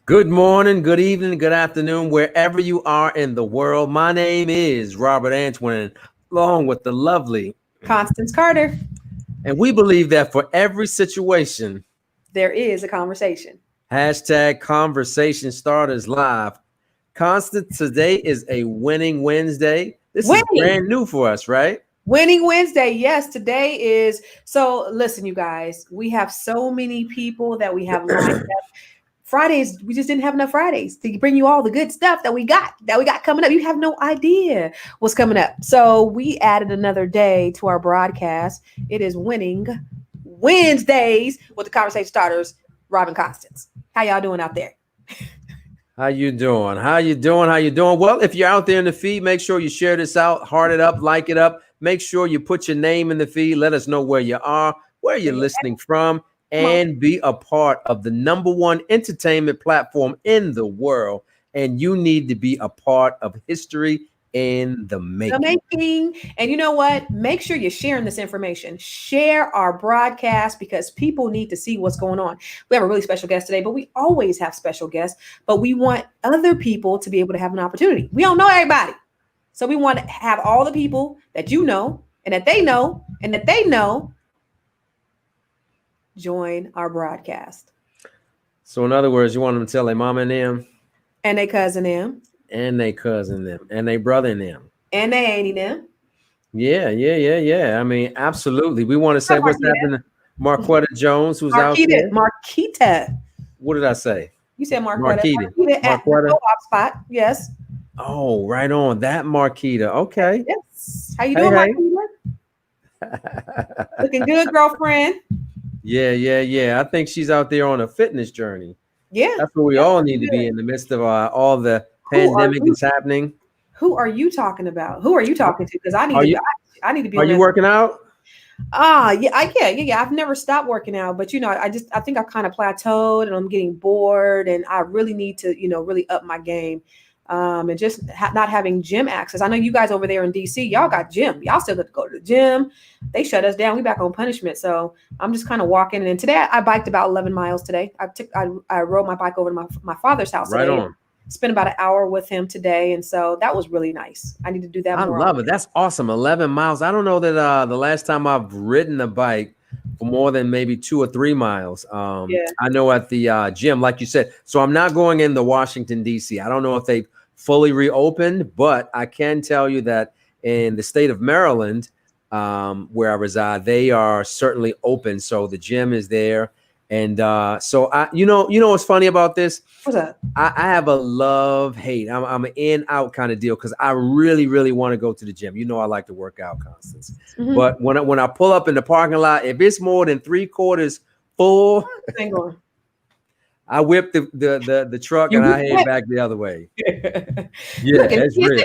Good morning, good evening, good afternoon, wherever you are in the world. My name is Robert Antwin, along with the lovely Constance Carter. And we believe that for every situation, there is a conversation. Hashtag Conversation Starters Live. Constance, today is a winning Wednesday. This is brand new for us, right? Winning Wednesday. Yes, today is. So listen, you guys, we have so many people that we have lined up. Fridays, we just didn't have enough Fridays to bring you all the good stuff that we got coming up. You have no idea what's coming up. So we added another day to our broadcast. It is Winning Wednesdays with the Conversation Starters, Rob and Constance. How y'all doing out there? How you doing? How you doing? How you doing? Well, if you're out there in the feed, make sure you share this out, heart it up, like it up. Make sure you put your name in the feed. Let us know where you are, where you're listening from, and be a part of the #1 entertainment platform in the world. And you need to be a part of history in the making. And you know what? Make sure you're sharing this information. Share our broadcast because people need to see what's going on. We have a really special guest today, but we always have special guests. But we want other people to be able to have an opportunity. We don't know everybody. So we want to have all the people that you know and that they know and that they know join our broadcast. So in other words, you want them to tell their mama and them, and their cousin them, and their cousin them, and their brother and them, and their auntie them. Yeah. I mean, absolutely. We want to say what's happening to Marquetta Jones, who's out there. Marquita. What did I say? You said Marquetta. Marquita at the co-op spot. Yes. Oh, right on. That Marquita. Okay. Yes. How you doing, Marquita? Looking good, girlfriend. Yeah. I think she's out there on a fitness journey. Yeah. That's what we all need to be in the midst of all the pandemic that's happening. Who are you talking about? Who are you talking to? Because I need to be. Are you working out? Yeah. I've never stopped working out, but I think I kind of plateaued and I'm getting bored and I really need to, really up my game. And just not having gym access. I know you guys over there in DC, y'all got gym. Y'all still got to go to the gym. They shut us down. We back on punishment. So I'm just kind of walking. And today I biked about 11 miles today. I rode my bike over to my father's house today. Right on. Spent about an hour with him today. And so that was really nice. I need to do that more. I love it. That's awesome. 11 miles. I don't know that the last time I've ridden a bike for more than maybe 2 or 3 miles. I know at the gym, like you said. So I'm not going into Washington, D.C. I don't know if they've fully reopened, but I can tell you that in the state of Maryland, where I reside, they are certainly open. So the gym is there. And so you know what's funny about this? What's that? I have a love-hate. I'm an in-out kind of deal because I really, really want to go to the gym. I like to work out, Constance. Mm-hmm. But when I pull up in the parking lot, if it's more than 3/4 full, I whip the truck and I head back the other way. Yeah, that's real.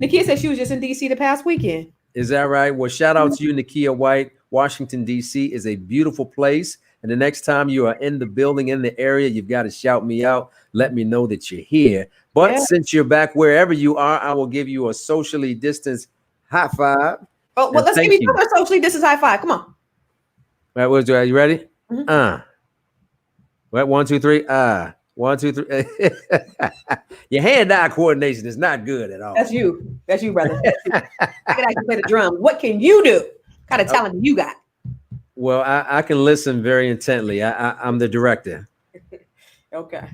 Nakia said she was just in DC the past weekend. Is that right? Well, shout out to you, Nakia White. Washington, D.C. is a beautiful place. And the next time you are in the building, in the area, you've got to shout me out. Let me know that you're here. But since you're back wherever you are, I will give you a socially distanced high five. Oh, well, let's give each other a socially distanced high five. Come on. All right, are you ready? Mm-hmm. Right, 1, 2, 3. 1, 2, 3. Your hand-eye coordination is not good at all. That's you, brother. I can actually play the drums. What can you do? What kind of talent do you got? Well, I can listen very intently. I'm the director. Okay.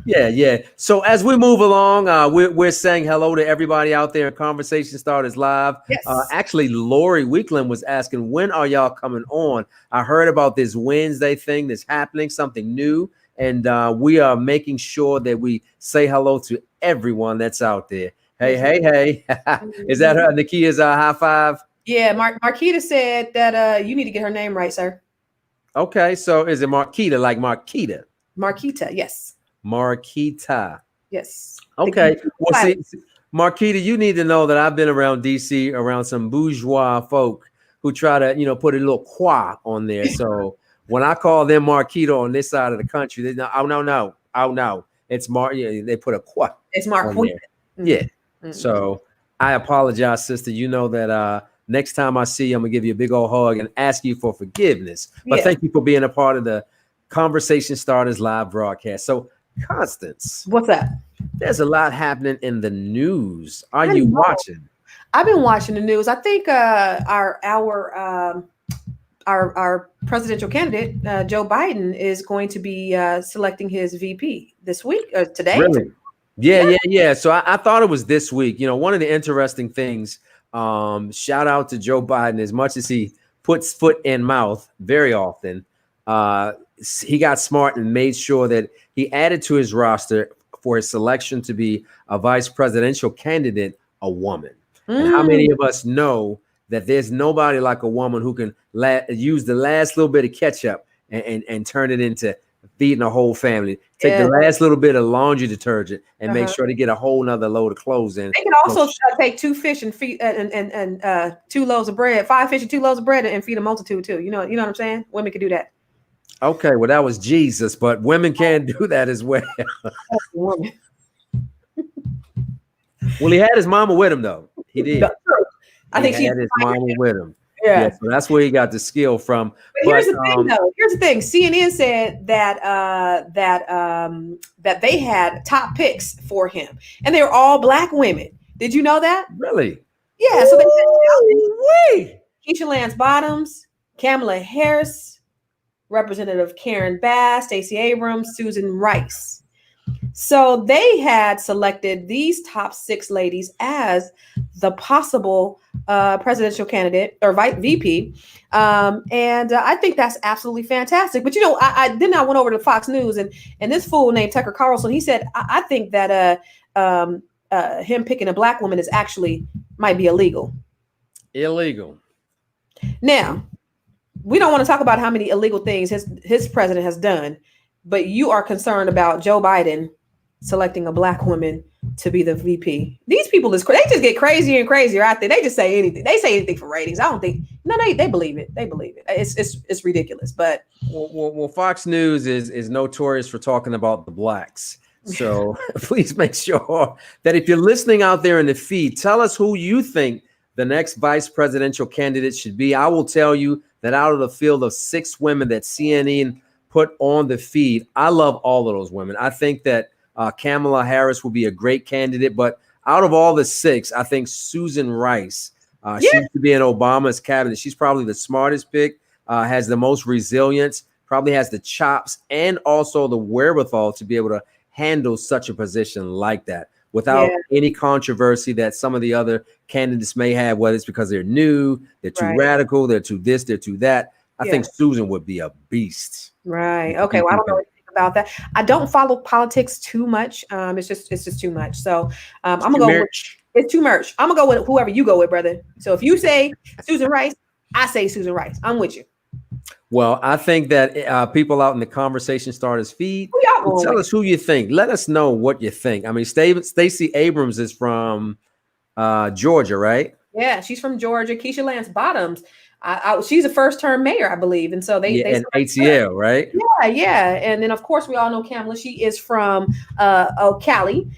Yeah. So as we move along, we're saying hello to everybody out there in Conversation Starters Live. Yes. Actually, Lori Weekland was asking, when are y'all coming on? I heard about this Wednesday thing that's happening, something new. And we are making sure that we say hello to everyone that's out there. Hey. Is that her? Nakia's high five? Yeah, Marquita said that you need to get her name right, sir. Okay, so is it Marquita, like Marquita? Marquita, yes. Marquita. Yes. Okay. Well, see, Marquita, you need to know that I've been around DC, around some bourgeois folk who try to, put a little qua on there. So when I call them Marquita on this side of the country, they know, oh no, it's Yeah, they put a qua. It's Marquita. Yeah. So I apologize, sister. You know that next time I see you, I'm gonna give you a big old hug and ask you for forgiveness. But thank you for being a part of the Conversation Starters live broadcast. So, Constance, what's up? There's a lot happening in the news. Are you watching? I've been watching the news. I think our presidential candidate Joe Biden is going to be selecting his VP this week or today. Really? Yeah. So I thought it was this week. One of the interesting things. Shout out to Joe Biden. As much as he puts foot in mouth very often, he got smart and made sure that he added to his roster for his selection to be a vice presidential candidate, a woman. And how many of us know that there's nobody like a woman who can use the last little bit of ketchup and turn it into feeding a whole family? Take the last little bit of laundry detergent and make sure to get a whole nother load of clothes in. They can also take 2 fish and feed and 2 loaves of bread, 5 fish and 2 loaves of bread, and feed a multitude too. You know what I'm saying? Women can do that. Okay, well, that was Jesus, but women can do that as well. Well, he had his mama with him, though. He did. I think he had his mama with him. Yeah, so that's where he got the skill from. But here's the thing, though. Here's the thing. CNN said that that they had top picks for him, and they were all Black women. Did you know that? Really? Yeah. So they said Keisha Lance Bottoms, Kamala Harris, Representative Karen Bass, Stacey Abrams, Susan Rice. So they had selected these top 6 ladies as the possible presidential candidate or VP. And I think that's absolutely fantastic. But, I went over to Fox News and this fool named Tucker Carlson, he said, I think that him picking a Black woman is actually might be illegal. Illegal. Now, we don't want to talk about how many illegal things his president has done, but you are concerned about Joe Biden selecting a Black woman to be the VP. These people they just get crazier and crazier out there. They just say anything. They say anything for ratings. I don't think they believe it. They believe it. It's ridiculous. But well, Fox News is notorious for talking about the Blacks. So please make sure that if you're listening out there in the feed, tell us who you think the next vice presidential candidate should be. I will tell you that out of the field of 6 women that CNN put on the feed, I love all of those women. I think that Kamala Harris will be a great candidate, but out of all the 6, I think Susan Rice, she used to be in Obama's cabinet. She's probably the smartest pick, has the most resilience, probably has the chops and also the wherewithal to be able to handle such a position like that without any controversy that some of the other candidates may have, whether it's because they're new, they're too radical, they're too this, they're too that. I think Susan would be a beast. Right. Okay. Well, I don't know anything about that. I don't follow politics too much. It's just too much. So I'm gonna go with it's too much. I'm gonna go with whoever you go with, brother. So if you say Susan Rice, I say Susan Rice. I'm with you. Well, I think that people out in the Conversation Starters feed, tell us who you think. Let us know what you think. I mean, Stacey Abrams is from Georgia, right? Yeah, she's from Georgia. Keisha Lance Bottoms. She's a first-term mayor, I believe, and so they and ATL, right? Yeah. And then of course we all know Kamala. She is from Cali.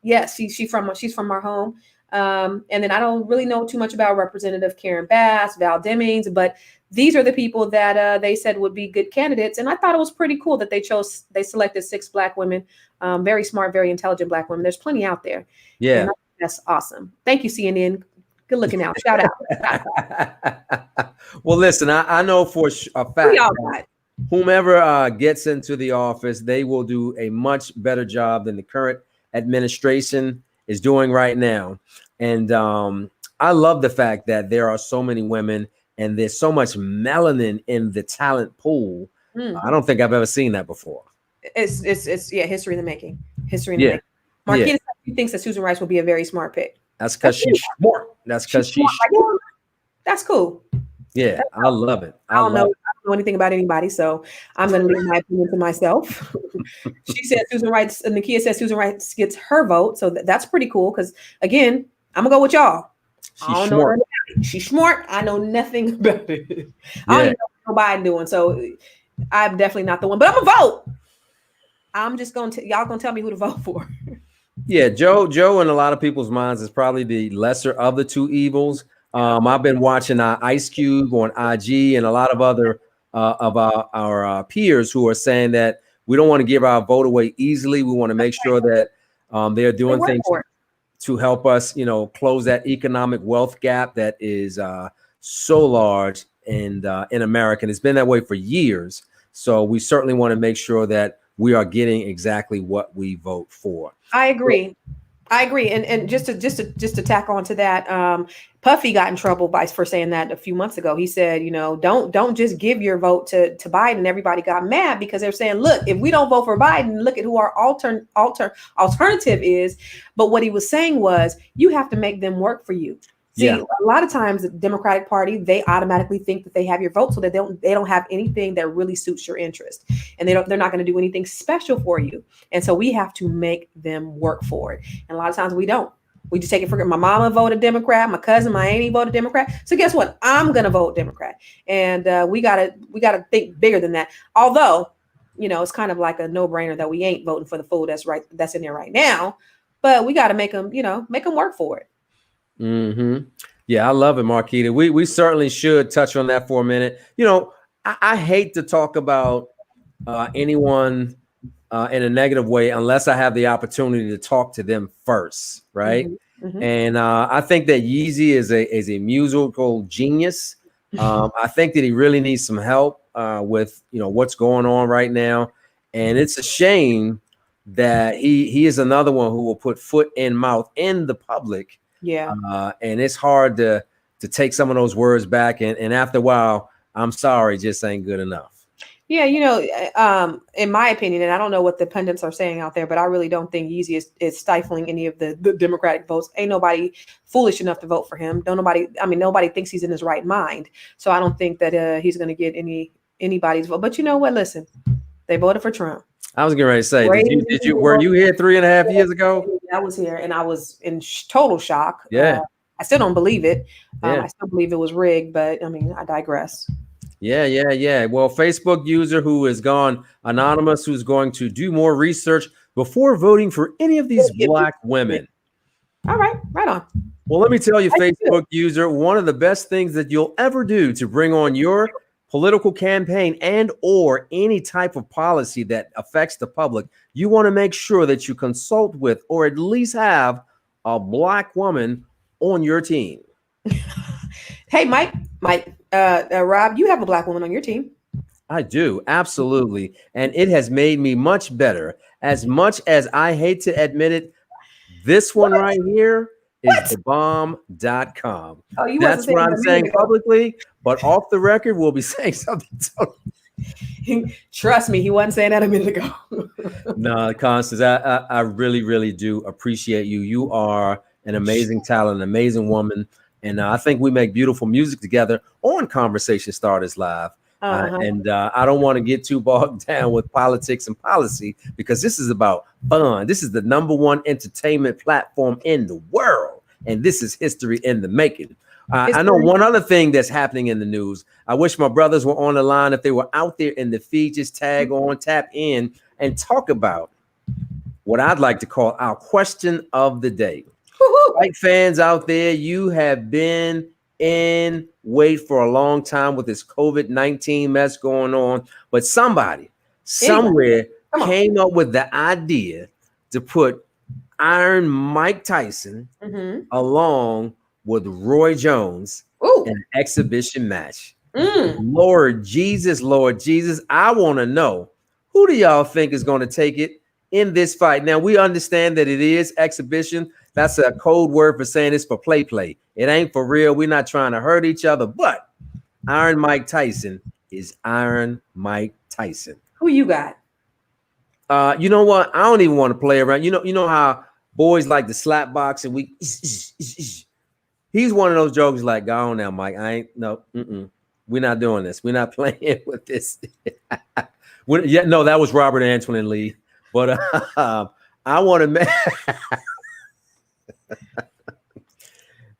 Yes, she's from our home. And then I don't really know too much about Representative Karen Bass, Val Demings, but these are the people that they said would be good candidates. And I thought it was pretty cool that they selected 6 Black women, very smart, very intelligent Black women. There's plenty out there. Yeah. That's awesome. Thank you, CNN. Good looking out. Shout out. Well, listen, I know for a fact that whomever gets into the office, they will do a much better job than the current administration is doing right now. And I love the fact that there are so many women and there's so much melanin in the talent pool. I don't think I've ever seen that before. It's history in the making. History in the making. Marquita thinks that Susan Rice will be a very smart pick. That's because she's smart. That's because she's smart. That's cool. Yeah, I love it. I don't know anything about anybody, so I'm going to leave my opinion to myself. She said Susan Rice, and Nakia said Susan Rice gets her vote, so that's pretty cool. Because again, I'm gonna go with y'all. I don't know her. She's smart. I know nothing about it. I don't even know what Biden doing, so I'm definitely not the one. But I'm gonna vote. I'm just gonna y'all gonna tell me who to vote for. Yeah, Joe in a lot of people's minds is probably the lesser of the two evils. I've been watching Ice Cube on IG and a lot of other of our peers who are saying that we don't want to give our vote away easily. We want to make sure that they're doing things to help us, close that economic wealth gap that is so large in America. And it's been that way for years. So we certainly want to make sure that we are getting exactly what we vote for. I agree. And just to tack on to that, Puffy got in trouble for saying that a few months ago. He said, don't just give your vote to Biden. Everybody got mad because they're saying, look, if we don't vote for Biden, look at who our alternative is. But what he was saying was, you have to make them work for you. See, a lot of times the Democratic Party, they automatically think that they have your vote, so that they don't have anything that really suits your interest, and they're not going to do anything special for you. And so we have to make them work for it. And a lot of times we don't. We just take it for granted. My mama voted Democrat, my cousin, my auntie voted Democrat. So guess what? I'm going to vote Democrat. And we gotta think bigger than that. Although, it's kind of like a no-brainer that we ain't voting for the fool that's in there right now. But we got to make them work for it. Mm-hmm. Yeah, I love it, Marquita. We certainly should touch on that for a minute. I hate to talk about anyone in a negative way unless I have the opportunity to talk to them first, right? Mm-hmm. Mm-hmm. And I think that Yeezy is a musical genius. I think that he really needs some help with what's going on right now, and it's a shame that he is another one who will put foot in mouth in the public. Yeah. And it's hard to take some of those words back. And after a while, I'm sorry, just ain't good enough. Yeah. In my opinion, and I don't know what the pundits are saying out there, but I really don't think Yeezy is stifling any of the Democratic votes. Ain't nobody foolish enough to vote for him. Nobody thinks he's in his right mind. So I don't think that he's going to get anybody's vote. But you know what? Listen, they voted for Trump. I was getting ready to say, were you here 3.5 years ago? I was here, and I was in total shock. Yeah. I still don't believe it. I still believe it was rigged, but I digress. Yeah. Well, Facebook user who has gone anonymous, who's going to do more research before voting for any of these Black women. All right, right on. Well, let me tell you, Facebook user, one of the best things that you'll ever do to bring on your political campaign and or any type of policy that affects the public, you want to make sure that you consult with or at least have a Black woman on your team. Hey, Mike, Rob, you have a Black woman on your team. I do, absolutely. And it has made me much better. As much as I hate to admit it, this one right here is thebomb.com. Oh, that's what I'm saying publicly, but off the record, we'll be saying something totally. Trust me, he wasn't saying that a minute ago. No, Constance, I really, really do appreciate you. You are an amazing talent, an amazing woman. And I think we make beautiful music together on Conversation Starters Live. And I don't want to get too bogged down with politics and policy because this is about fun. This is the #1 entertainment platform in the world. And this is history in the making. I know one other thing that's happening in the news. I wish my brothers were on the line. If they were out there in the feed, just tag on, tap in, and talk about what I'd like to call our question of the day. Fight fans out there, you have been in wait for a long time with this COVID-19 mess going on, but somebody somewhere came up with the idea to put Iron Mike Tyson along with Roy Jones in an exhibition match. Lord Jesus, I want to know, who do y'all think is going to take it in this fight? Now, we understand that it is exhibition. That's a code word for saying it's for play. It ain't for real. We're not trying to hurt each other, but Iron Mike Tyson is Iron Mike Tyson. Who you got? You know what? I don't even want to play around. You know how boys like to slap box and he's one of those jokes like, go on now, Mike. I ain't no. We're not doing this. We're not playing with this. No, that was Robert Antoine Lee. But I want to.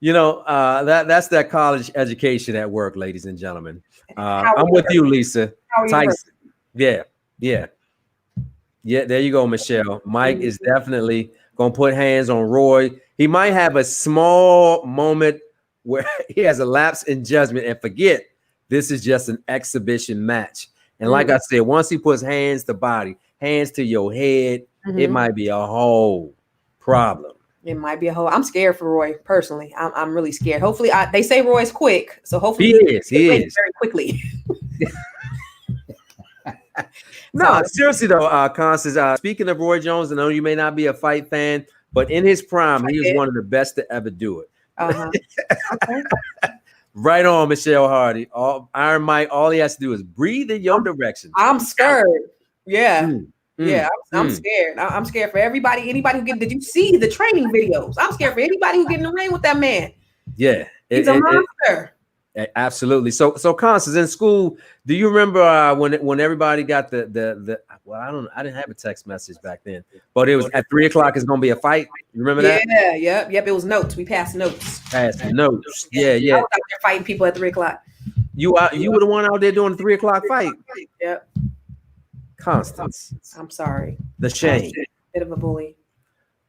That's that college education at work, ladies and gentlemen. I'm with you, Lisa. Tyson. Yeah. There you go, Michelle. Mike is definitely gonna put hands on Roy. He might have a small moment where he has a lapse in judgment and forget this is just an exhibition match. And like I said, once he puts hands to body, hands to your head, it might be a whole problem. It might be a whole. I'm scared for Roy personally. I'm really scared. Hopefully, they say Roy's quick, so hopefully he is very quickly. No, seriously though, Constance. Speaking of Roy Jones, I know you may not be a fight fan, but in his prime, he was one of the best to ever do it. Okay. Right on, Michelle Hardy. Iron Mike. All he has to do is breathe in your direction. I'm scared. Yeah. I'm scared. I'm scared for everybody. Anybody who did you see the training videos? I'm scared for anybody who get in the ring with that man. Yeah. He's a monster. Absolutely. So Constance, in school, do you remember when everybody got the well, I didn't have a text message back then, but it was at 3 o'clock. It's gonna be a fight. You remember that? Yeah, yep. It was notes. We passed notes. Yeah. I was out there fighting people at 3 o'clock. You were the one out there doing the 3 o'clock fight. Yep. Constance, I'm sorry. The shame. Bit of a bully.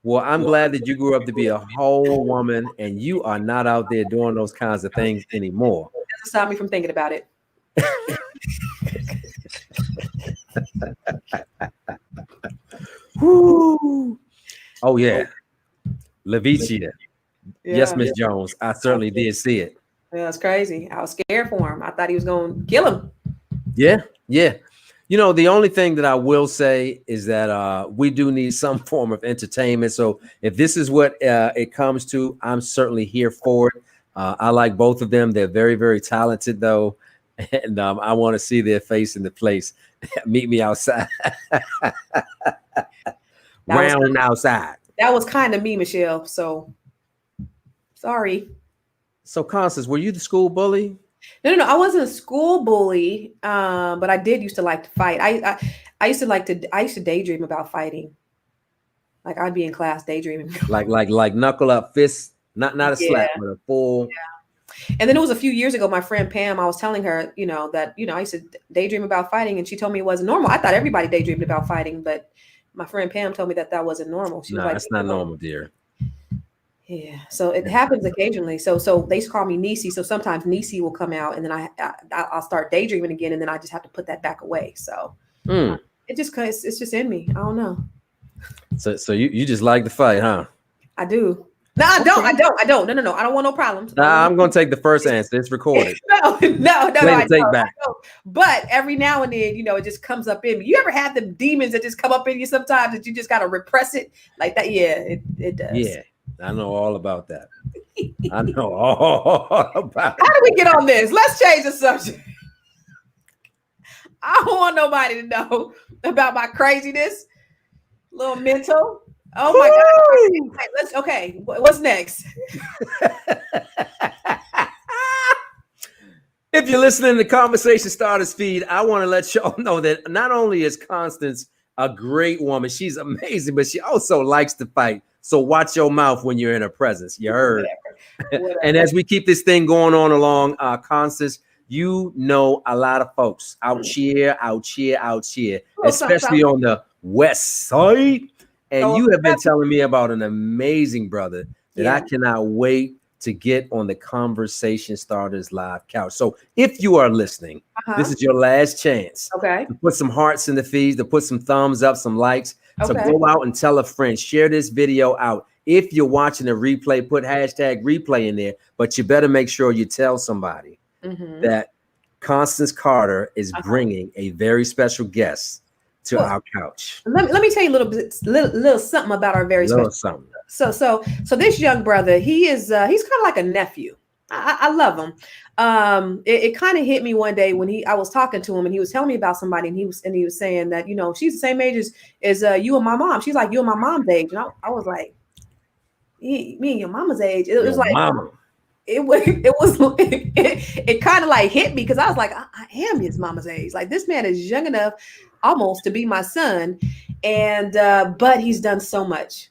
Well, I'm glad that you grew up to be a whole woman and you are not out there doing those kinds of things anymore. Doesn't stop me from thinking about it. Woo. Oh yeah. Levicia. Yes, Miss Jones. I certainly did see it. Yeah, it's crazy. I was scared for him. I thought he was going to kill him. Yeah. The only thing that I will say is that we do need some form of entertainment. So if this is what it comes to, I'm certainly here for it. I like both of them. They're very, very talented, though. And I want to see their face in the place. Meet me outside. Outside. That was kind of me, Michelle. So sorry. So Constance, were you the school bully? No. I wasn't a school bully, but I did used to like to fight. I used to daydream about fighting. Like I'd be in class daydreaming. like knuckle up fists, not a slap, but a full. Yeah. And then it was a few years ago, my friend Pam, I was telling her, that, I used to daydream about fighting, and she told me it wasn't normal. I thought everybody daydreamed about fighting, but my friend Pam told me that wasn't normal. She was like, that's not normal, dear. Yeah, so it happens occasionally. So they call me Niecy. So sometimes Niecy will come out, and then I'll start daydreaming again, and then I just have to put that back away. So it's just in me. I don't know. So you just like to fight, huh? I do. No, I don't. No. I don't want no problems. I'm going to take the first answer. It's recorded. No. I take back. But every now and then, it just comes up in me. You ever have the demons that just come up in you sometimes that you just got to repress it like that? Yeah, it does. Yeah. I know all about that. I know all about it. How do we get on this? Let's change the subject. I don't want nobody to know about my craziness. Little mental. Oh my God. Okay. What's next? If you're listening to the Conversation Starters feed, I want to let y'all know that not only is Constance a great woman, she's amazing, but she also likes to fight. So watch your mouth when you're in her presence. You heard. Whatever. And as we keep this thing going on along, Constance, a lot of folks out here, especially on the west side. And you have been telling me about an amazing brother that I cannot wait to get on the Conversation Starters live couch. So if you are listening, this is your last chance. Okay. To put some hearts in the feeds, to put some thumbs up, some likes. So go out and tell a friend, share this video out. If you're watching a replay, put hashtag replay in there, but you better make sure you tell somebody that Constance Carter is bringing a very special guest to our couch. Let me tell you a little something about our very special something. So this young brother, he's kind of like a nephew. I love him. It kind of hit me one day when I was talking to him, and he was telling me about somebody, and he was saying that she's the same age as you and my mom. She's like you and my mom's age, and I was like, me and your mama's age. It was like mama. it kind of like hit me because I was like, I am his mama's age. Like this man is young enough almost to be my son. And but he's done so much.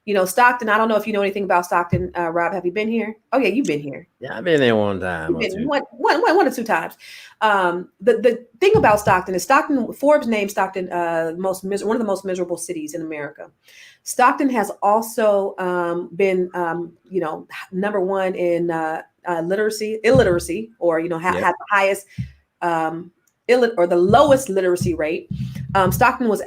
You know, Stockton, I don't know if you know anything about Stockton. Rob, have you been here? Oh yeah, you've been here. Yeah, I've been there one time You've or been two. one or two times. The thing about Stockton is Forbes named Stockton one of the most miserable cities in America. Stockton has also been number one in illiteracy, or Yep. had the highest or the lowest literacy rate. Stockton was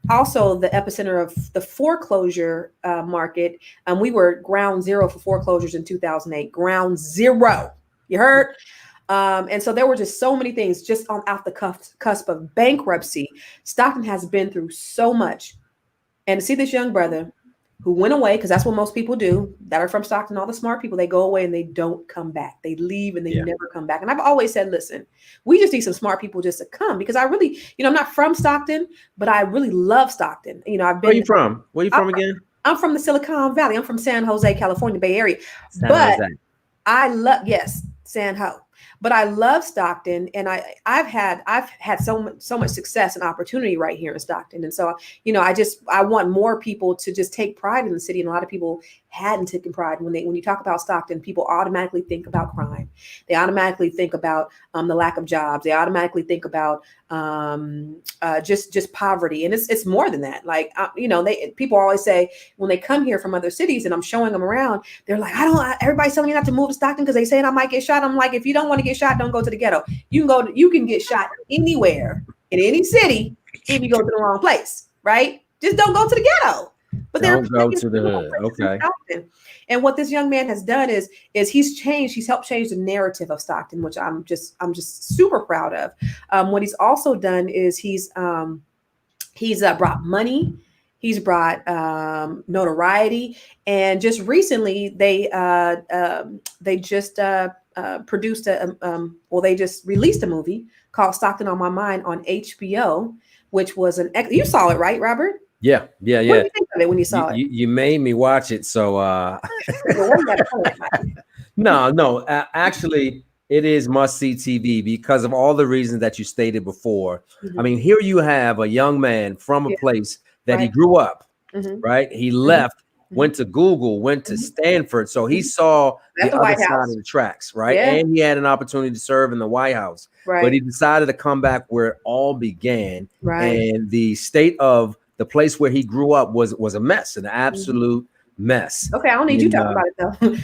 also the epicenter of the foreclosure market. We were ground zero for foreclosures in 2008. Ground zero. You heard? And so there were just so many things just on out the cusp of bankruptcy. Stockton has been through so much. And to see this young brother who went away, because that's what most people do that are from Stockton, all the smart people, they go away and they don't come back. They leave and they never come back. And I've always said, listen, we just need some smart people just to come, because I really, I'm not from Stockton, but I really love Stockton. I've been. Where you from? Where you from again? I'm from the Silicon Valley. I'm from San Jose, California, Bay Area. San But Jose. I love, yes, San Ho. But I love Stockton, and I've had so much success and opportunity right here in Stockton. And so, I want more people to just take pride in the city. And a lot of people hadn't taken pride. When you talk about Stockton, people automatically think about crime. They automatically think about the lack of jobs. They automatically think about just poverty. And it's more than that. Like, people always say when they come here from other cities and I'm showing them around, they're like, everybody's telling me not to move to Stockton because they saying I might get shot. I'm like, if you don't want to get shot, don't go to the ghetto. You can get shot anywhere in any city if you go to the wrong place, right? Just don't go to the ghetto. But don't go to the hood. Okay. And what this young man has done is he's helped change the narrative of Stockton, which I'm just super proud of. What he's also done is he's brought money. He's brought notoriety, and just recently they just produced they just released a movie called Stockton on My Mind on HBO, which was you saw it, right, Robert? Yeah. What did you think of it when you saw it? You made me watch it, so no. Actually, it is must-see TV because of all the reasons that you stated before. Mm-hmm. I mean, here you have a young man from a place that he grew up, right? He left, went to Google, went to Stanford, so he saw the other side of the tracks, right? Yeah. And he had an opportunity to serve in the White House, but he decided to come back where it all began, and the state of the place where he grew up was a mess, an absolute mess. Okay, I don't need you talking about it though.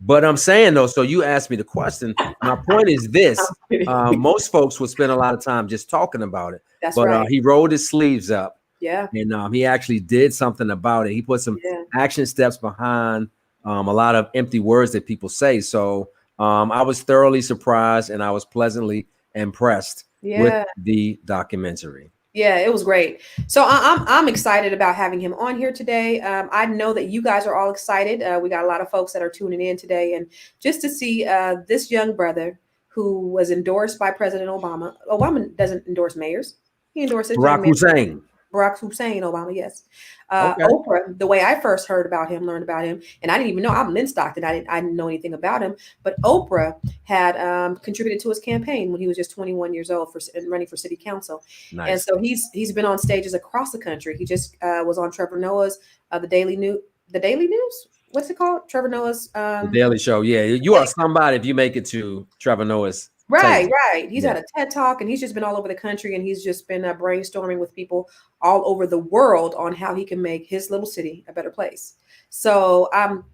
But I'm saying though, so you asked me the question. My point is this: most folks would spend a lot of time just talking about it. That's right. He rolled his sleeves up. Yeah. And he actually did something about it. He put some action steps behind a lot of empty words that people say. So I was thoroughly surprised and I was pleasantly impressed with the documentary. Yeah, it was great. So I'm excited about having him on here today. I know that you guys are all excited. We got a lot of folks that are tuning in today, and just to see this young brother who was endorsed by President Obama. Obama doesn't endorse mayors; he endorses Barack Hussein. Barack Hussein Obama, yes. Oprah, the way I first learned about him, and I didn't even know, I'm in Stockton, I didn't know anything about him, but Oprah had contributed to his campaign when he was just 21 years old and running for city council. Nice. And so he's been on stages across the country. He just was on Trevor Noah's The Daily News. What's it called? Trevor Noah's The Daily Show. Yeah, you are somebody if you make it to Trevor Noah's. Right. He's had a TED Talk, and he's just been all over the country, and he's just been brainstorming with people all over the world on how he can make his little city a better place. So I'm,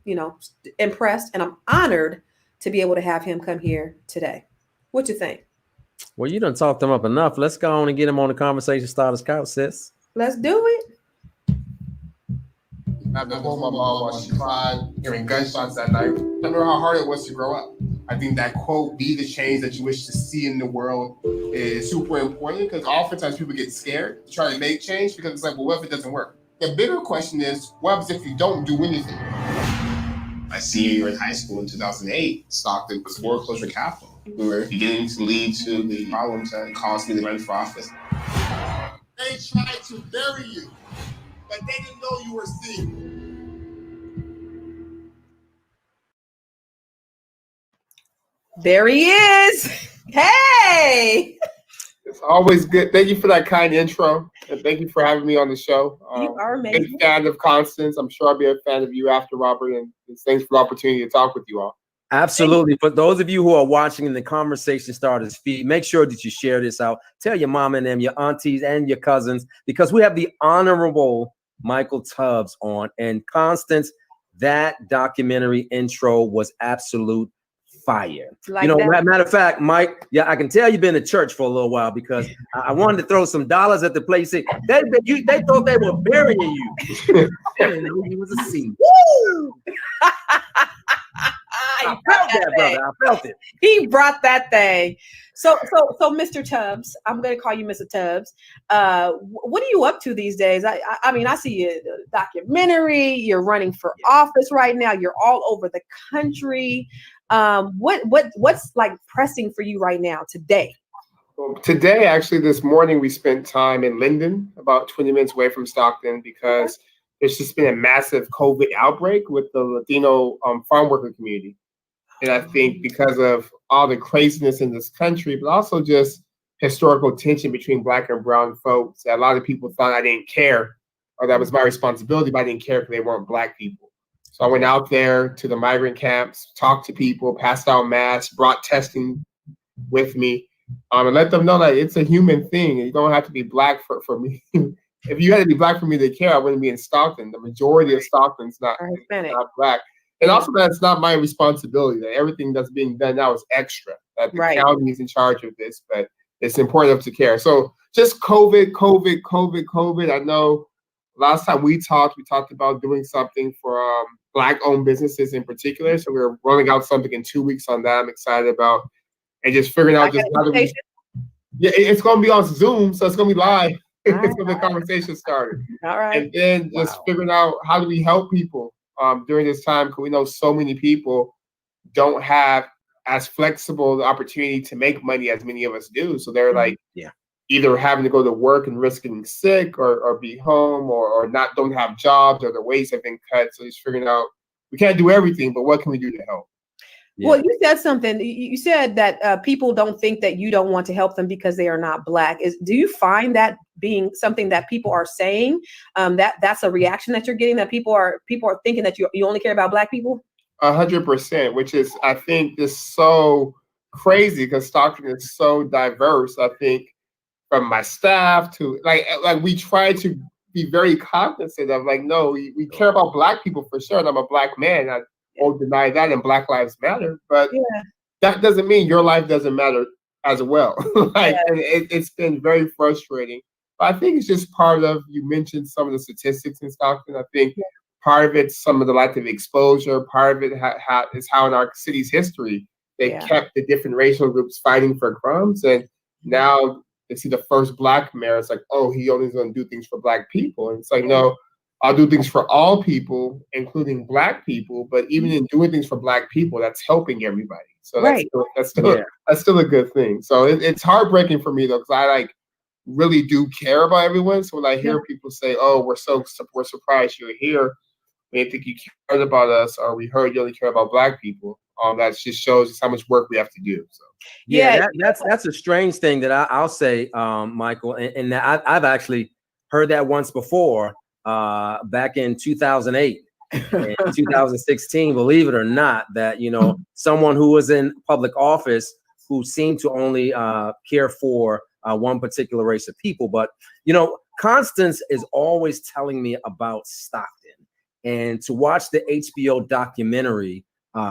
impressed, and I'm honored to be able to have him come here today. What you think? Well, you done talked him up enough. Let's go on and get him on the Conversation Starters couch, sis. Let's do it. I told my mom while she cried, hearing gunshots that night. I know how hard it was to grow up. I think that quote, "Be the change that you wish to see in the world," is super important, because oftentimes people get scared to try to make change because it's like, well, what if it doesn't work? The bigger question is, what happens if you don't do anything? My senior year in high school in 2008, Stockton was foreclosure capital. We were beginning to lead to the problems that caused me to run for office. They tried to bury you, but they didn't know you were seeing. There he is. Hey. It's always good. Thank you for that kind intro, and thank you for having me on the show. You are amazing. Big fan of Constance. I'm sure I'll be a fan of you after, Robert, and thanks for the opportunity to talk with you all. Absolutely. For those of you who are watching in the Conversation Starters feed, make sure that you share this out. Tell your mom and them, your aunties and your cousins, because we have the Honorable Michael Tubbs on. And Constance, that documentary intro was absolute fire. Like that. Matter of fact, Mike, yeah, I can tell you've been to church for a little while, because I wanted to throw some dollars at the place. They thought they were burying you. It was a seed. Woo! I felt that, brother. I felt it. He brought that thing. So, Mr. Tubbs, I'm going to call you Mr. Tubbs. What are you up to these days? I mean, I see a documentary. You're running for office right now. You're all over the country. What's like pressing for you right now today? Well, today, actually, this morning, we spent time in Linden, about 20 minutes away from Stockton, because there's just been a massive COVID outbreak with the Latino farm worker community. And I think because of all the craziness in this country, but also just historical tension between Black and brown folks, a lot of people thought I didn't care, or that was my responsibility, but I didn't care because they weren't Black people. So I went out there to the migrant camps, talked to people, passed out masks, brought testing with me, and let them know that it's a human thing. You don't have to be Black for me. If you had to be Black for me to care, I wouldn't be in Stockton. The majority of Stockton's not Black. And also that's not my responsibility, that everything that's being done now is extra, that the county is in charge of this, but it's important to care. So just COVID. I know last time we talked about doing something for Black-owned businesses in particular. So we're rolling out something in 2 weeks on that I'm excited about. And just figuring out just how do we... Yeah, it's going to be on Zoom, so it's going to be live until the conversation started. All right. And then just figuring out how do we help people during this time, because we know so many people don't have as flexible the opportunity to make money as many of us do. So they're like either having to go to work and risk getting sick, or be home, or don't have jobs, or their wages have been cut. So just figuring out we can't do everything, but what can we do to help? Yeah. Well, you said something. You said that people don't think that you don't want to help them because they are not Black. Do you find that being something that people are saying? That's a reaction that you're getting, that people are thinking that you only care about Black people? 100%, which is, I think, is so crazy because Stockton is so diverse. I think from my staff to like we try to be very cognizant of no, we care about Black people for sure. And I'm a Black man. I won't deny that, and Black Lives Matter, but that doesn't mean your life doesn't matter as well. And it's been very frustrating. But I think it's just part of, you mentioned some of the statistics in Stockton. I think part of it's some of the lack of exposure. Part of it is how in our city's history, they kept the different racial groups fighting for crumbs. And now they see the first Black mayor, it's like, oh, he only is going to do things for Black people. And it's like, no, I'll do things for all people, including Black people. But even in doing things for Black people, that's helping everybody. So that's still a good thing. So it's heartbreaking for me though, because I really do care about everyone. So when I hear people say, "Oh, we're surprised you're here," we think you cared about us, or we heard you only care about Black people. That just shows us how much work we have to do. So that's a strange thing that I'll say, Michael, and I've actually heard that once before. Back in 2008 and 2016, believe it or not, that someone who was in public office who seemed to only care for one particular race of people. But Constance is always telling me about Stockton, and to watch the HBO documentary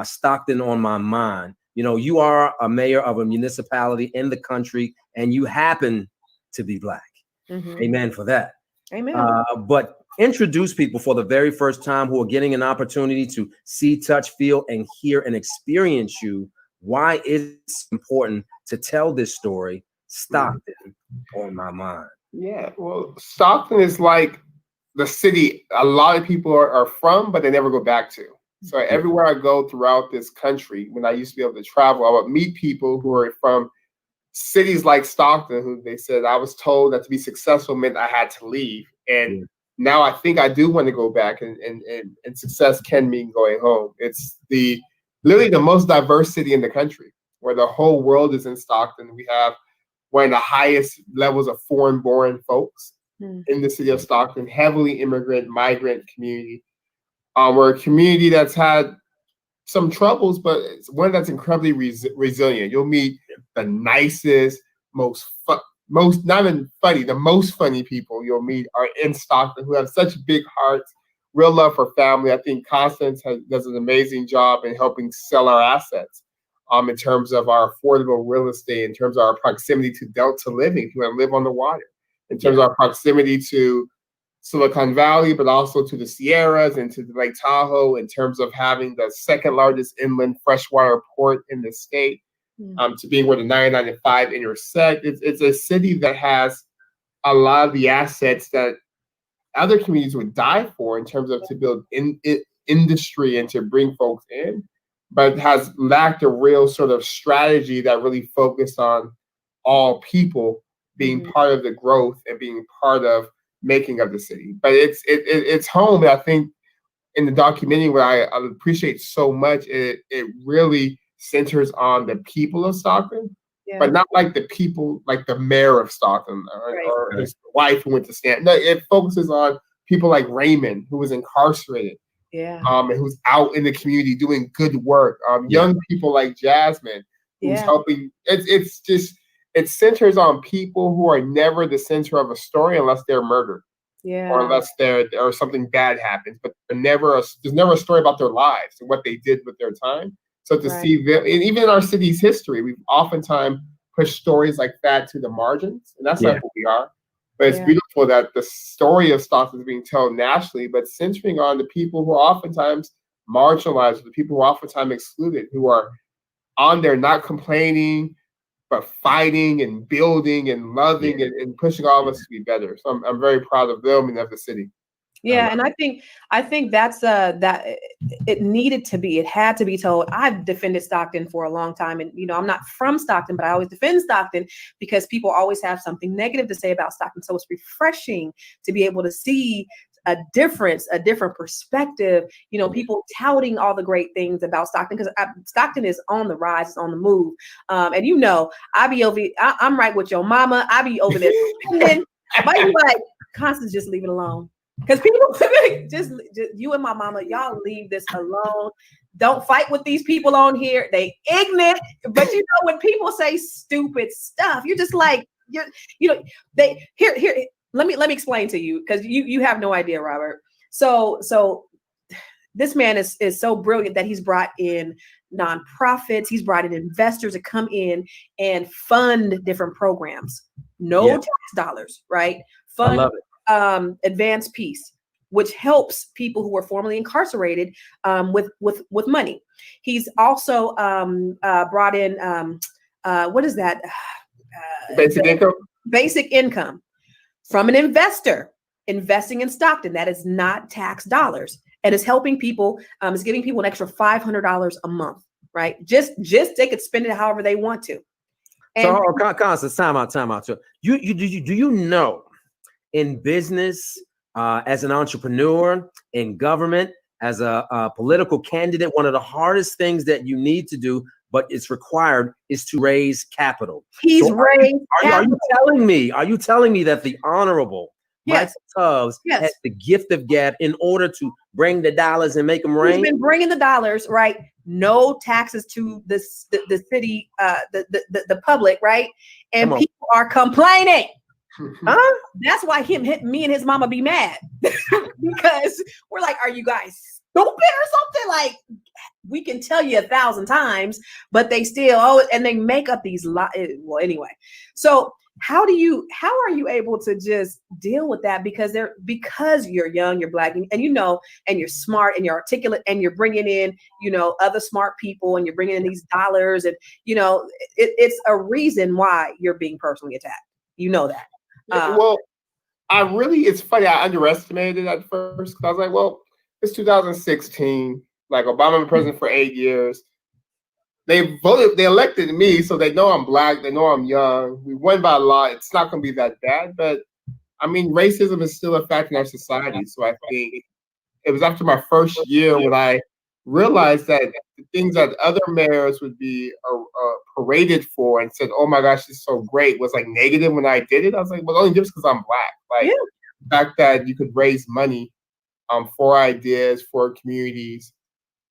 Stockton on My Mind. You are a mayor of a municipality in the country, and you happen to be Black. Amen for that. Amen. But introduce people for the very first time who are getting an opportunity to see, touch, feel, and hear and experience you. Why it's important to tell this story, Stockton on My Mind. Yeah, well, Stockton is like the city a lot of people are from, but they never go back to. So everywhere I go throughout this country, when I used to be able to travel, I would meet people who are from cities like Stockton, who they said I was told that to be successful meant I had to leave. And now I think I do want to go back, and success can mean going home. It's literally the most diverse city in the country. where the whole world is in Stockton. We have one of the highest levels of foreign-born folks in the city of Stockton, heavily immigrant, migrant community. We're a community that's had some troubles, but it's one that's incredibly resilient. You'll meet the nicest, most not even funny, the most funny people you'll meet are in Stockton, who have such big hearts, real love for family. I think Constance does an amazing job in helping sell our assets in terms of our affordable real estate, in terms of our proximity to Delta living, who live on the water, in terms of our proximity to Silicon Valley, but also to the Sierras and to the Lake Tahoe, in terms of having the second largest inland freshwater port in the state, to being where the 99 and 5 intersect. It's a city that has a lot of the assets that other communities would die for in terms of to build industry and to bring folks in, but has lacked a real sort of strategy that really focused on all people being part of the growth and being part of making of the city. But it's home. And I think in the documentary, what I appreciate so much, it really centers on the people of Stockton, but not like the people, like the mayor of Stockton or his wife who went to Stanton. No, it focuses on people like Raymond, who was incarcerated, and who's out in the community doing good work. Young people like Jasmine, who's helping. It centers on people who are never the center of a story unless they're murdered, or unless or something bad happens. But there's never a story about their lives and what they did with their time. So to see them, and even in our city's history, we've oftentimes pushed stories like that to the margins, and that's not who we are. But it's beautiful that the story of Stockton is being told nationally, but centering on the people who are oftentimes marginalized, the people who are oftentimes excluded, who are on there not complaining, but fighting and building and loving and pushing all of us to be better. So I'm very proud of them and of the city. Yeah, and I think that's that it needed to be. It had to be told. I've defended Stockton for a long time, and I'm not from Stockton, but I always defend Stockton because people always have something negative to say about Stockton. So it's refreshing to be able to see a different perspective. People touting all the great things about Stockton, because Stockton is on the rise, it's on the move. And I be over. I'm right with your mama. I be over there. Might be like, Constance, just leave it alone. Because people just you and my mama, y'all leave this alone. Don't fight with these people on here. They ignorant. But when people say stupid stuff, you're just like, they here. Let me explain to you, because you have no idea, Robert. So this man is so brilliant that he's brought in nonprofits. He's brought in investors to come in and fund different programs. No tax dollars, right? Fund. I love it. Advanced peace, which helps people who were formerly incarcerated with money. He's also brought in what is that? Basic income from an investor investing in Stockton. That is not tax dollars, and is helping people. Is giving people an extra $500 a month, right? Just they could spend it however they want to. And so, Constance, time out. So, do you know? In business, as an entrepreneur, in government, as a political candidate, one of the hardest things that you need to do, but it's required, is to raise capital. Are you telling me that the Honorable Michael Tubbs has the gift of gab in order to bring the dollars and make them rain? He's been bringing the dollars, right? No taxes to the city, the public, right? And people are complaining. Huh? That's why me and his mama be mad because we're like, are you guys stupid or something? Like, we can tell you 1,000 times, but they still and they make up these well, anyway. So how are you able to just deal with that? Because you're young, you're Black, and and you're smart and you're articulate, and you're bringing in other smart people, and you're bringing in these dollars, and it's a reason why you're being personally attacked. That. Well, it's funny. I underestimated it at first, because I was like, well, it's 2016. Like, Obama been president for 8 years. They elected me, so they know I'm Black. They know I'm young. We won by a lot. It's not going to be that bad. But I mean, racism is still a fact in our society. So I think it was after my first year when I realized that the things that other mayors would be paraded for and said, "Oh my gosh, it's so great," was like negative when I did it. I was like, "Well, only just because I'm black." Like the fact that you could raise money for ideas for communities,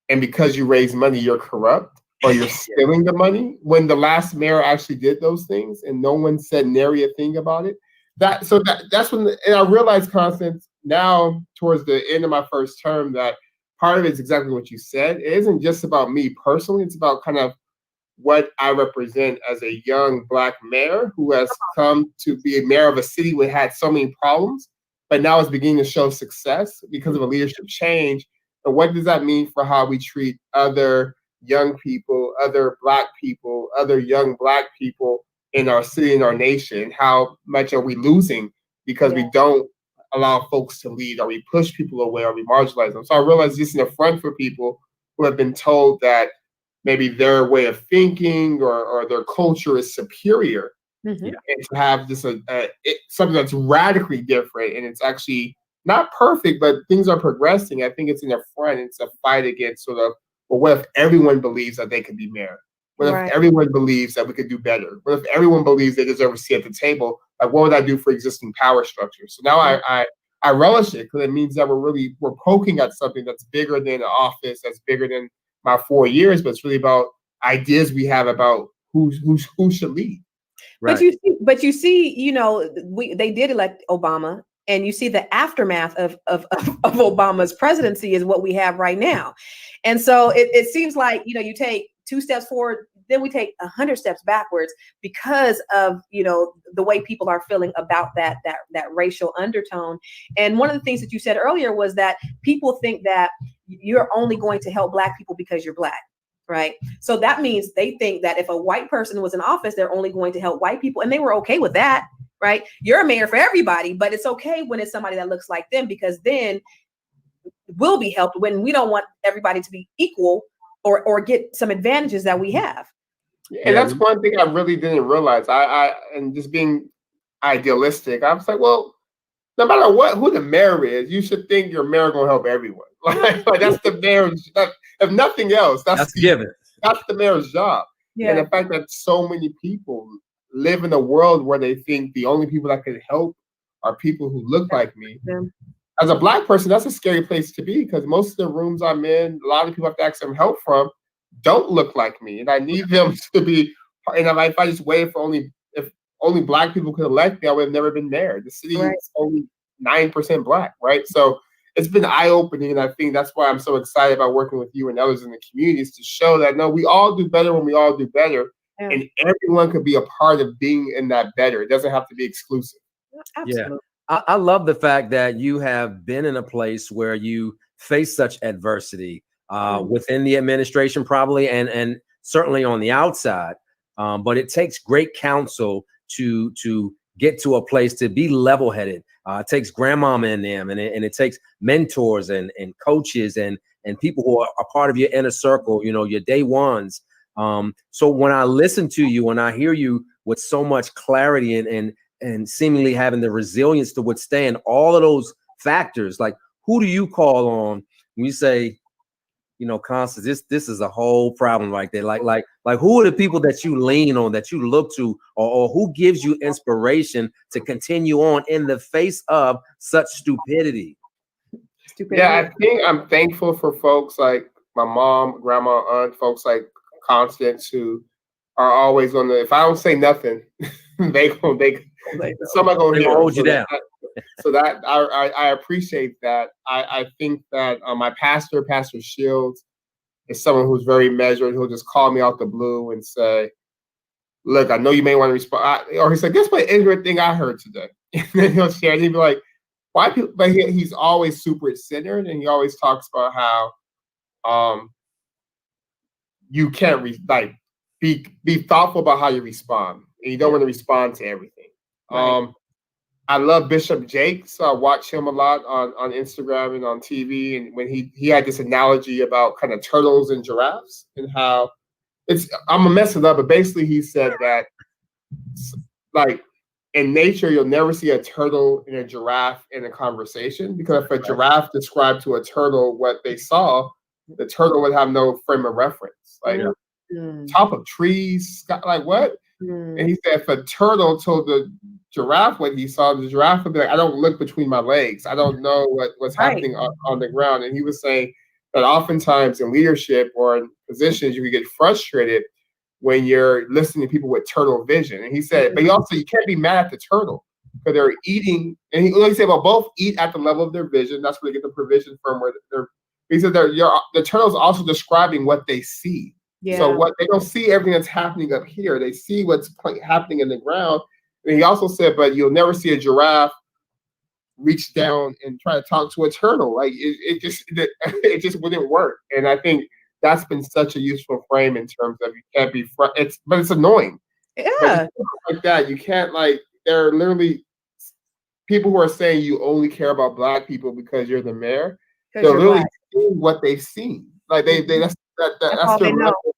and because you raise money, you're corrupt or you're stealing the money. When the last mayor actually did those things and no one said nary a thing about it, that's when and I realized, Constance, now towards the end of my first term, that part of it is exactly what you said. It isn't just about me personally. It's about kind of what I represent as a young black mayor who has come to be a mayor of a city that had so many problems, but now is beginning to show success because of a leadership change. And what does that mean for how we treat other young people, other black people, other young black people in our city and our nation? How much are we losing because we don't allow folks to lead, or we push people away, or we marginalize them? So I realize this is an affront for people who have been told that maybe their way of thinking or their culture is superior, and to have this something that's radically different, and it's actually not perfect, but things are progressing. I think it's an affront. It's a fight against sort of, well, what if everyone believes that they could be mayor? What if everyone believes that we could do better? What if everyone believes they deserve a seat at the table? Like, what would that do for existing power structures? So now I relish it, because it means that we're poking at something that's bigger than an office, that's bigger than my 4 years, but it's really about ideas we have about who should lead. Right. But you see, they did elect Obama, and you see the aftermath of Obama's presidency is what we have right now. And so it seems like, you take 2 steps forward, then we take 100 steps backwards because of, the way people are feeling about that racial undertone. And one of the things that you said earlier was that people think that you're only going to help black people because you're black. Right. So that means they think that if a white person was in office, they're only going to help white people. And they were okay with that. Right. You're a mayor for everybody, but it's okay when it's somebody that looks like them, because then we'll be helped, when we don't want everybody to be equal or get some advantages that we have. And that's one thing I really didn't realize. And just being idealistic, I was like, well, no matter who the mayor is, you should think your mayor gonna help everyone. Like that's the mayor's. If nothing else, that's given. That's the mayor's job. Yeah. And the fact that so many people live in a world where they think the only people that can help are people who look like me. Yeah. As a black person, that's a scary place to be, because most of the rooms I'm in, a lot of people have to ask them help from, don't look like me, and I need them to be. And if I just waited for if only black people could elect me, I would have never been mayor. The city is only 9% black, right? So it's been eye-opening, and I think that's why I'm so excited about working with you and others in the communities, to show that, no, we all do better when we all do better, and everyone could be a part of being in that better. It doesn't have to be exclusive. Absolutely. Yeah, I love the fact that you have been in a place where you face such adversity within the administration, probably, and certainly on the outside. But it takes great counsel to get to a place to be level-headed. It takes grandmama in them, and it takes mentors and coaches and people who are a part of your inner circle, your day ones. So when I listen to you and I hear you with so much clarity and seemingly having the resilience to withstand all of those factors, like, who do you call on when you say, Constance, this is a whole problem right there? Like who are the people that you lean on, that you look to, or who gives you inspiration to continue on in the face of such stupidity? Yeah, I think I'm thankful for folks like my mom, grandma, aunt, folks like Constance, who are always on the, if I don't say nothing, somebody gonna hold you down. So that I appreciate that. I think that my Pastor Shields, is someone who's very measured. He'll just call me out the blue and say, "Look, I know you may want to respond," or he said, "Guess what ignorant thing I heard today?" And then he'll share, and he'll be like, "Why people?" But he's always super centered, and he always talks about how you can't be thoughtful about how you respond, and you don't want to respond to everything. Right. I love Bishop Jake, so I watch him a lot on Instagram and on TV. And when he had this analogy about kind of turtles and giraffes, and how I'm gonna mess it up, but basically he said that, like, in nature, you'll never see a turtle and a giraffe in a conversation, because if a giraffe described to a turtle what they saw, the turtle would have no frame of reference. Like top of trees, sky, like what? And he said if a turtle told the giraffe what he saw, the giraffe would be like, I don't look between my legs. I don't know what's happening on the ground. And he was saying that oftentimes in leadership or in positions, you can get frustrated when you're listening to people with turtle vision. And he said, but you can't be mad at the turtle because they're eating. And he said, well, both eat at the level of their vision. That's where they get the provision from. He said the turtle's also describing what they see. Yeah. So what they don't see everything that's happening up here. They see what's happening in the ground. And he also said, but you'll never see a giraffe reach down and try to talk to a turtle. Like it just wouldn't work. And I think that's been such a useful frame in terms of you can't be but it's annoying. Yeah. Like that, you can't there are literally people who are saying you only care about Black people because you're the mayor. They're literally seeing what they've seen. Like that's their level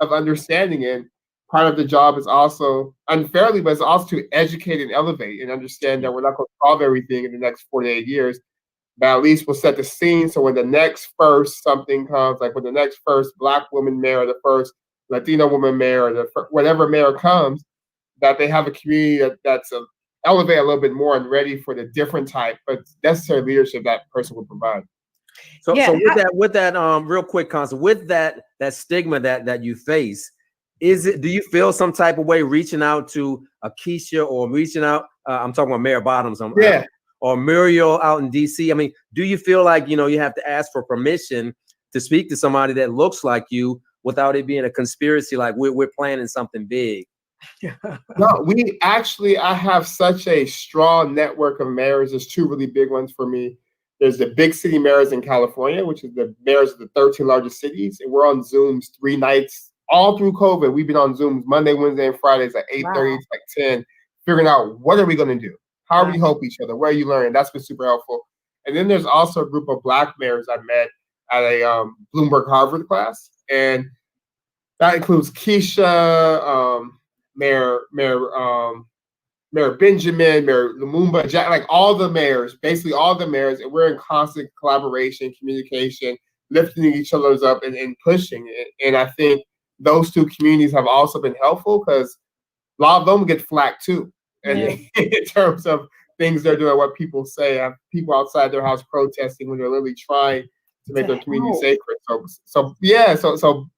of understanding. And part of the job is also unfairly, but it's also to educate and elevate and understand that we're not going to solve everything in the next 48 years. But at least we'll set the scene so when the next first something comes, like when the next first Black woman mayor, or the first Latino woman mayor, or whatever mayor comes, that they have a community that's elevate a little bit more and ready for the different type, but necessary leadership that person will provide. So with that, real quick, Consul, with that stigma that you face, do you feel some type of way reaching out to Akeisha or reaching out? I'm talking about Mayor Bottoms, or Muriel out in DC. I mean, do you feel like you have to ask for permission to speak to somebody that looks like you without it being a conspiracy? Like we're planning something big. No, I have such a strong network of mayors. There's two really big ones for me. There's the big city mayors in California, which is the mayors of the 13 largest cities. And we're on Zooms 3 nights all through COVID. We've been on Zooms Monday, Wednesday, and Fridays at 8:30 to 10, figuring out what are we going to do? How do we help each other? Where are you learning? That's been super helpful. And then there's also a group of Black mayors I met at a Bloomberg Harvard class. And that includes Keisha, Mayor Benjamin, Mayor Lumumba, Jack, like all the mayors, basically all the mayors, and we're in constant collaboration, communication, lifting each other's up and pushing it. And I think those two communities have also been helpful because a lot of them get flack too. And in terms of things they're doing, what people say, have people outside their house protesting when they're literally trying to make their community sacred. So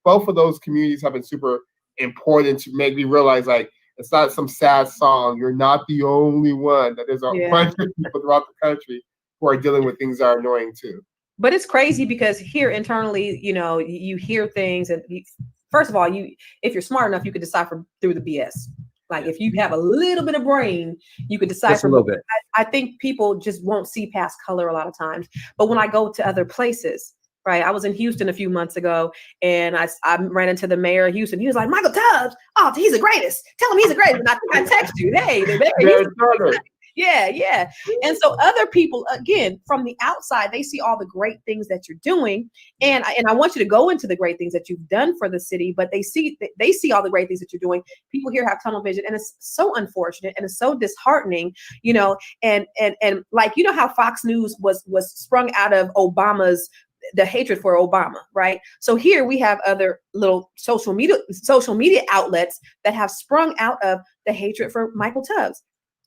both of those communities have been super important to make me realize it's not some sad song. You're not the only one. That there's a bunch of people throughout the country who are dealing with things that are annoying too. But it's crazy because here internally, you hear things, and first of all, if you're smart enough, you could decipher through the BS. Like if you have a little bit of brain, you could decipher. Just a little bit. I think people just won't see past color a lot of times. But when I go to other places, right? I was in Houston a few months ago, and I ran into the mayor of Houston. He was like, Michael Tubbs, oh, he's the greatest. Tell him he's the greatest. And I text you, hey, the mayor. Yeah. And so other people, again, from the outside, they see all the great things that you're doing. And I want you to go into the great things that you've done for the city, but they see all the great things that you're doing. People here have tunnel vision, and it's so unfortunate and it's so disheartening, and like, how Fox News was sprung out of the hatred for Obama, right? So here we have other little social media outlets that have sprung out of the hatred for Michael Tubbs.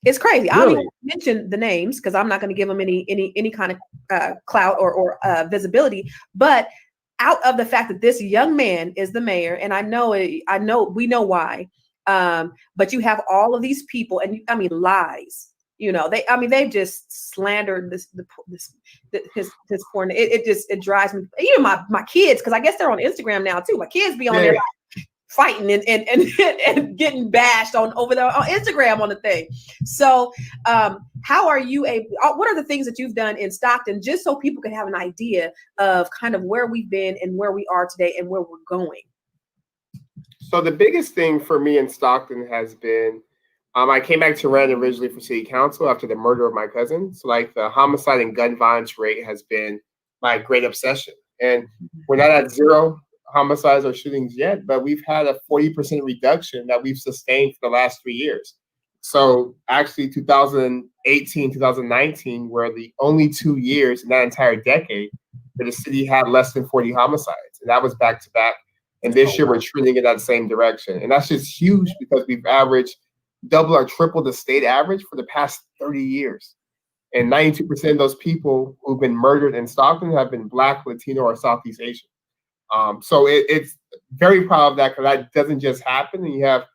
It's crazy. Really? I don't even mention the names because I'm not going to give them any kind of clout or visibility. But out of the fact that this young man is the mayor, and I know we know why. But you have all of these people, and lies. They've just slandered his porn. It drives me. Even my kids, because I guess they're on Instagram now too. My kids be on there fighting and getting bashed over there on Instagram on the thing. So how are you what are the things that you've done in Stockton, just so people can have an idea of kind of where we've been and where we are today and where we're going? So the biggest thing for me in Stockton has been, I came back to run originally for city council after the murder of my cousin. So the homicide and gun violence rate has been my great obsession. And we're not at zero homicides or shootings yet, but we've had a 40% reduction that we've sustained for the last 3 years. So actually 2018, 2019 were the only 2 years in that entire decade where the city had less than 40 homicides, and that was back to back. And this year we're trending in that same direction, and that's just huge because we've averaged double or triple the state average for the past 30 years. And 92% of those people who've been murdered in Stockton have been Black, Latino, or Southeast Asian. So it's very proud of that because that doesn't just happen. And you have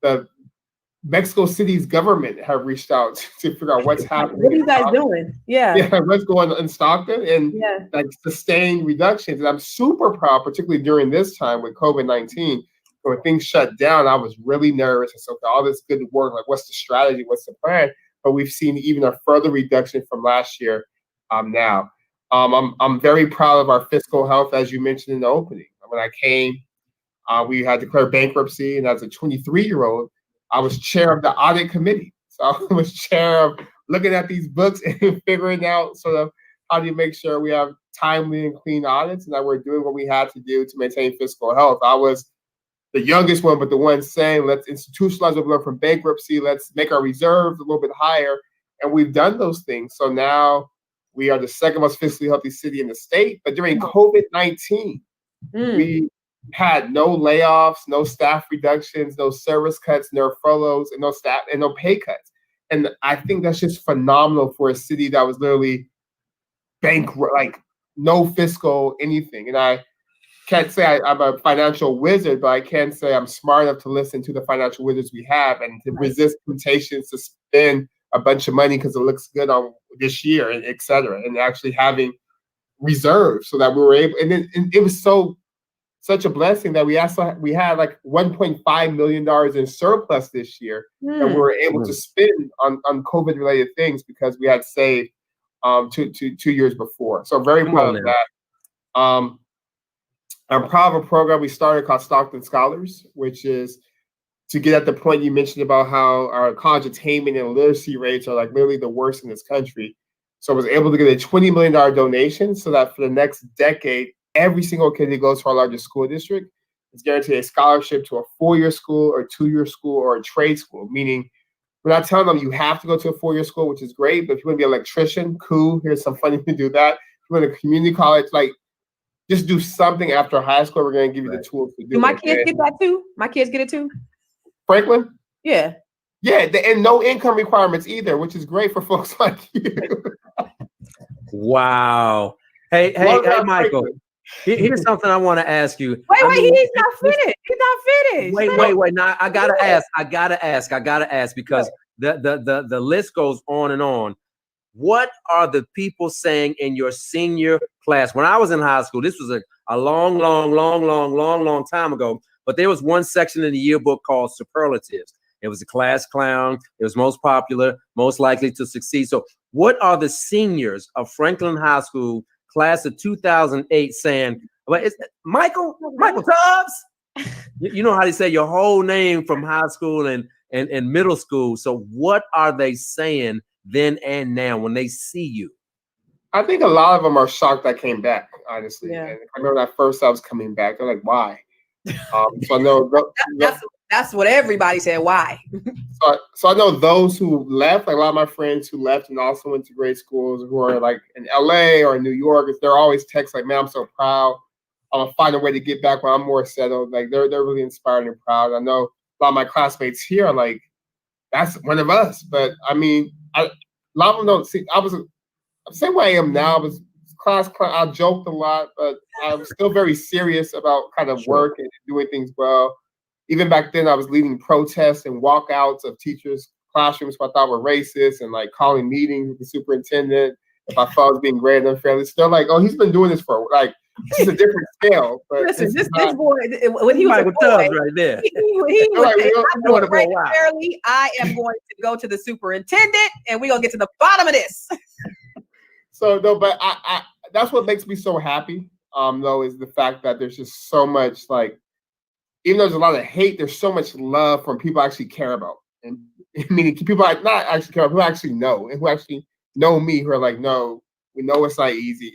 the Mexico City's government have reached out to figure out what's happening. What are you guys doing? Yeah, what's going on in Stockton and like sustained reductions. And I'm super proud, particularly during this time with COVID-19, when things shut down. I was really nervous. And so all this good work, like what's the strategy, what's the plan? But we've seen even a further reduction from last year now. I'm very proud of our fiscal health, as you mentioned in the opening. When I came, we had declared bankruptcy, and as a 23-year-old, I was chair of the audit committee. So I was chair of looking at these books and figuring out sort of how do you make sure we have timely and clean audits and that we're doing what we had to do to maintain fiscal health. I was the youngest one, but the one saying, let's institutionalize what we learned from bankruptcy. Let's make our reserves a little bit higher. And we've done those things. So now we are the second most fiscally healthy city in the state. But during COVID-19, we had no layoffs, no staff reductions, no service cuts, no furloughs, and no staff and no pay cuts. And I think that's just phenomenal for a city that was literally bankrupt, like no fiscal anything. And I can't say I'm a financial wizard, but I can say I'm smart enough to listen to the financial wizards we have and to resist temptations to spend a bunch of money because it looks good on this year, and et cetera, and actually having reserves so that we were able. And it was such a blessing that we had like $1.5 million in surplus this year that we were able to spend on COVID related things because we had saved 2 years before. So very proud of that. I'm proud of a program we started called Stockton Scholars, which is to get at the point you mentioned about how our college attainment and literacy rates are like literally the worst in this country. So I was able to get a $20 million donation so that for the next decade, every single kid that goes to our largest school district is guaranteed a scholarship to a 4-year school or 2-year school or a trade school, meaning we're not telling them you have to go to a 4-year school, which is great, but if you want to be an electrician, cool, here's some funding to do that. If you want a community college, like just do something after high school. We're going to give you the tools to do it. Do my kids get that too? My kids get it too? Franklin? Yeah. Yeah, and no income requirements either, which is great for folks like you. Wow. Hey, Michael. Here's something I want to ask you. Wait, he's not finished. He's not finished. Wait. Now I gotta ask because the list goes on and on. What are the people saying in your senior class? When I was in high school, this was a long time ago, but there was one section in the yearbook called superlatives. It was a class clown. It was most popular, most likely to succeed. So what are the seniors of Franklin High School class of 2008 saying? But it's Michael Tubbs. You know how they say your whole name from high school and middle school. So what are they saying then and now when they see you? I think a lot of them are shocked I came back, honestly. Yeah. And I remember that first I was coming back. They're like, why? So I know that's what everybody said. Why? So I know those who left, like a lot of my friends who left and also went to grade schools who are like in LA or in New York, they're always text like, man, I'm so proud. I'm gonna find a way to get back when I'm more settled. Like they're really inspired and proud. I know a lot of my classmates here are like, that's one of us. But I mean, a lot of them don't see. I was the same way I am now. I was class. I joked a lot, but I'm still very serious about kind of work and doing things well. Even back then, I was leading protests and walkouts of teachers' classrooms who I thought were racist and like calling meetings with the superintendent if I thought I was being graded unfairly. So they're like, oh, he's been doing this for like, this is a different scale. But listen, this boy, when he was a boy, right there. He was fairly, I am going to go to the superintendent and we're going to get to the bottom of this. So, no, but I that's what makes me so happy, though, is the fact that there's just so much, like, even though there's a lot of hate, there's so much love from people I actually care about. And meaning people I not actually care about, who actually know, and who actually know me, who are like, no, we know it's not easy.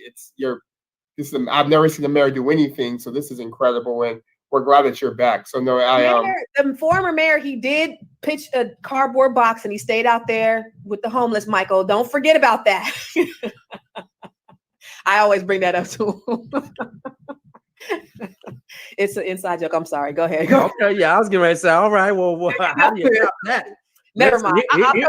I've never seen a mayor do anything, so this is incredible, and we're glad that you're back. So no, the former mayor, he did pitch a cardboard box and he stayed out there with the homeless, Michael. Don't forget about that. I always bring that up to him. It's an inside joke. I'm sorry. Go ahead. Okay, yeah, I was getting ready to say, all right, well how do you top that? Never mind.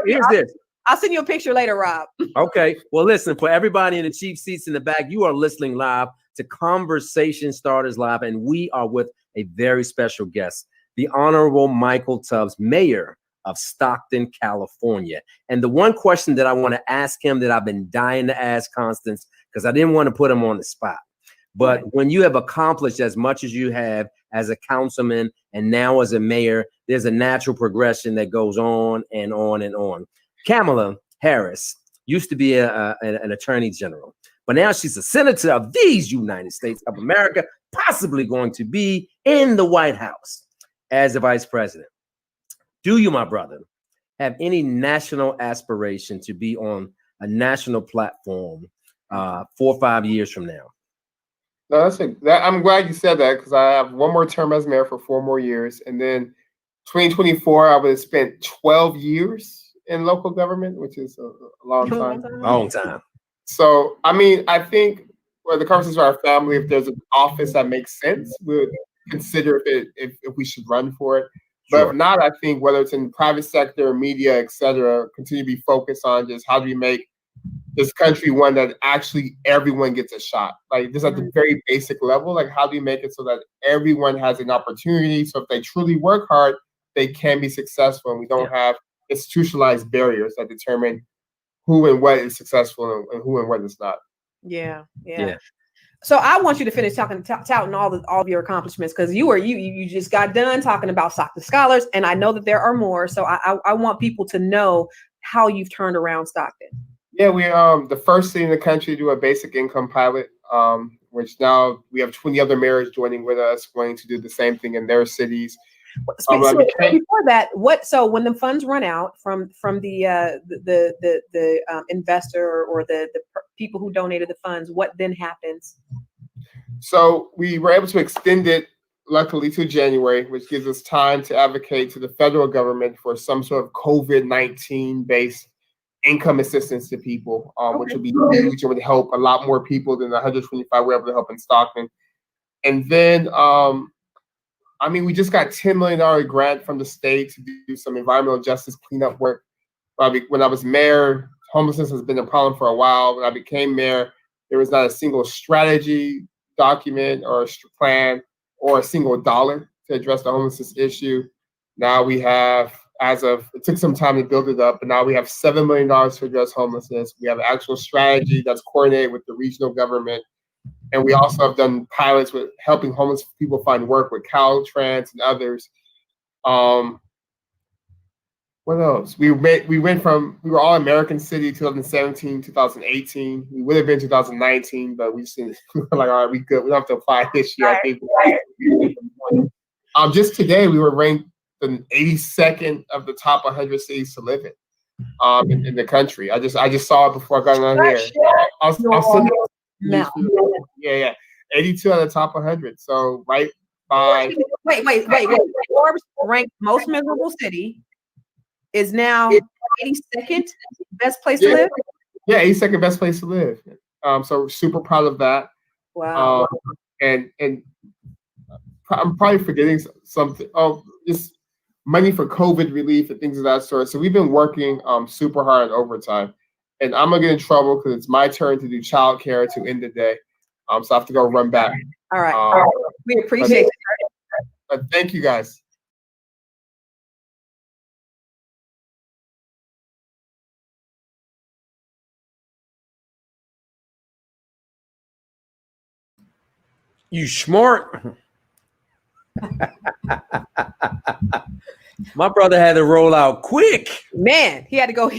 Here's this. I'll send you a picture later, Rob. Okay. Well, listen, for everybody in the cheap seats in the back, you are listening live to Conversation Starters Live, and we are with a very special guest, the Honorable Michael Tubbs, Mayor of Stockton, California. And the one question that I want to ask him that I've been dying to ask Constance, because I didn't want to put him on the spot. But when you have accomplished as much as you have as a councilman and now as a mayor, there's a natural progression that goes on and on and on. Kamala Harris used to be an attorney general, but now she's a senator of these United States of America, possibly going to be in the White House as a vice president. Do you, my brother, have any national aspiration to be on a national platform 4 or 5 years from now? No, I'm glad you said that, because I have one more term as mayor for 4 more years, and then 2024 I would have spent 12 years in local government, which is a long time. Long time. So, I mean, I think the conversations with our family, if there's an office that makes sense, we would consider if we should run for it. But Sure. if not, I think whether it's in the private sector, media, et cetera, continue to be focused on just how do we make this country one that actually everyone gets a shot. Like, just at the very basic level, like how do you make it so that everyone has an opportunity? So if they truly work hard, they can be successful, and we don't have institutionalized barriers that determine who and what is successful and who and what is not. Yeah. So I want you to finish touting all of your accomplishments, because you just got done talking about Stockton Scholars, and I know that there are more. So I want people to know how you've turned around Stockton. Yeah, we the first city in the country to do a basic income pilot, which now we have 20 other mayors joining with us, wanting to do the same thing in their cities. Before that, so when the funds run out from the investor or the people who donated the funds, what then happens? So we were able to extend it, luckily, to January, which gives us time to advocate to the federal government for some sort of COVID-19 based income assistance to people, which would be huge and would help a lot more people than the 125 we're able to help in Stockton. And then I mean, we just got $10 million grant from the state to do some environmental justice cleanup work. When I was mayor, homelessness has been a problem for a while. When I became mayor, there was not a single strategy document or plan or a single dollar to address the homelessness issue. Now we have, it took some time to build it up, but now we have $7 million to address homelessness. We have an actual strategy that's coordinated with the regional government. And we also have done pilots with helping homeless people find work with Caltrans and others. What else? We were all American City 2017, 2018. We would have been 2019, but we just like, all right, we good. We don't have to apply this year. I think. Just today, we were ranked the 82nd of the top 100 cities to live in the country. I just saw it before I got on here. Yeah. 82 out of the top 100. So right by. Wait. Forbes ranked most miserable city is now 82nd best place to live. Yeah, 82nd best place to live. So super proud of that. Wow. And I'm probably forgetting something. Oh, just money for COVID relief and things of that sort. So we've been working super hard overtime. And I'm gonna get in trouble because it's my turn to do childcare to end the day. So I have to go run back. All right. We appreciate it. Thank you guys. You smart. My brother had to roll out quick. Man, he had to go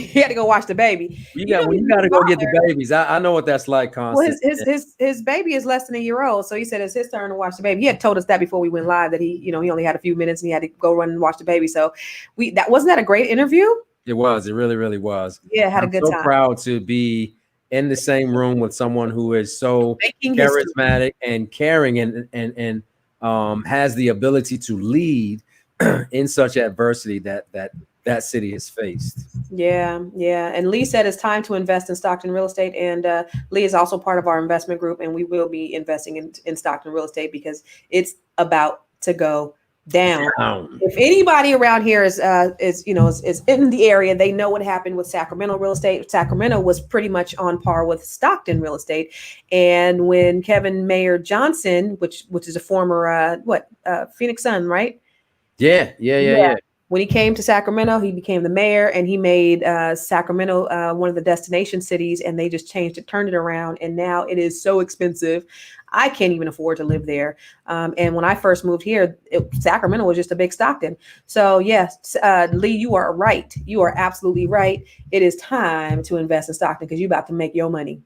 watch the baby. You got to go get the babies. I know what that's like, Constance. Well, his baby is less than a year old, so he said it's his turn to watch the baby. He had told us that before we went live, that he only had a few minutes and he had to go run and watch the baby. So wasn't that a great interview? It was. It really, really was. Yeah, had a good time. I'm so proud to be in the same room with someone who is so charismatic and caring and has the ability to lead in such adversity that that city has faced. Yeah. And Lee said it's time to invest in Stockton real estate. And Lee is also part of our investment group, and we will be investing in Stockton real estate because it's about to go down. If anybody around here is in the area, they know what happened with Sacramento real estate. Sacramento was pretty much on par with Stockton real estate. And when Kevin Mayer Johnson, which is a former Phoenix Sun, right? Yeah. When he came to Sacramento, he became the mayor, and he made Sacramento one of the destination cities, and they just turned it around. And now it is so expensive. I can't even afford to live there. And when I first moved here, Sacramento was just a big Stockton. So yes, Lee, you are right. You are absolutely right. It is time to invest in Stockton because you're about to make your money.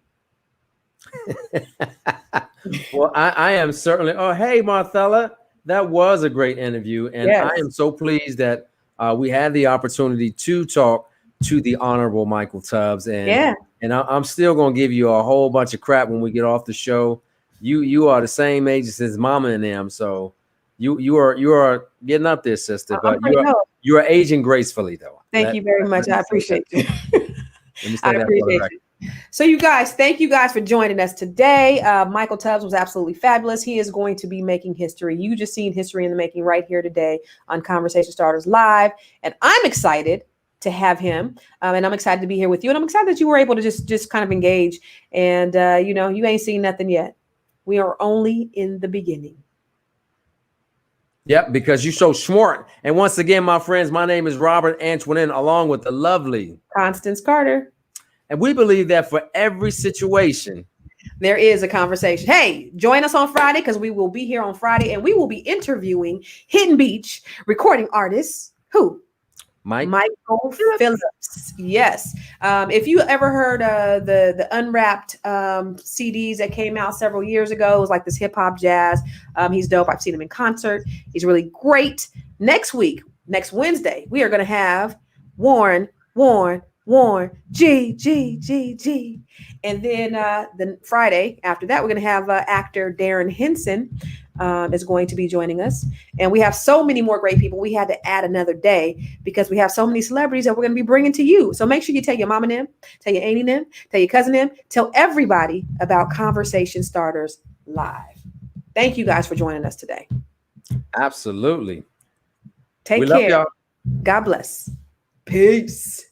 Well, I am certainly. Oh, hey, Marthella. That was a great interview. And yes. I am so pleased that we had the opportunity to talk to the Honorable Michael Tubbs. And I'm still going to give you a whole bunch of crap when we get off the show. You are the same age as Mama and them. So you are getting up there, sister. But you are aging gracefully, though. Thank you very much. I appreciate you. I appreciate you. So you guys, thank you guys for joining us today. Michael Tubbs was absolutely fabulous. He is going to be making history. You just seen history in the making right here today on Conversation Starters Live. And I'm excited to have him. And I'm excited to be here with you. And I'm excited that you were able to just kind of engage. And, you ain't seen nothing yet. We are only in the beginning. Yep, because you're so smart. And once again, my friends, my name is Robert Antoine, along with the lovely Constance Carter. And we believe that for every situation, there is a conversation. Hey, join us on Friday because we will be here on Friday and we will be interviewing Hidden Beach recording artists. Who? Michael Phillips. Yes. If you ever heard the Unwrapped CDs that came out several years ago, it was like this hip hop jazz. He's dope. I've seen him in concert. He's really great. Next Wednesday, we are going to have Warren, G. And then the Friday after that, we're going to have actor Darren Henson is going to be joining us. And we have so many more great people. We had to add another day because we have so many celebrities that we're going to be bringing to you. So make sure you tell your mom and them, tell your auntie and them, tell your cousin them, tell everybody about Conversation Starters Live. Thank you guys for joining us today. Absolutely. Take care. God bless. Peace.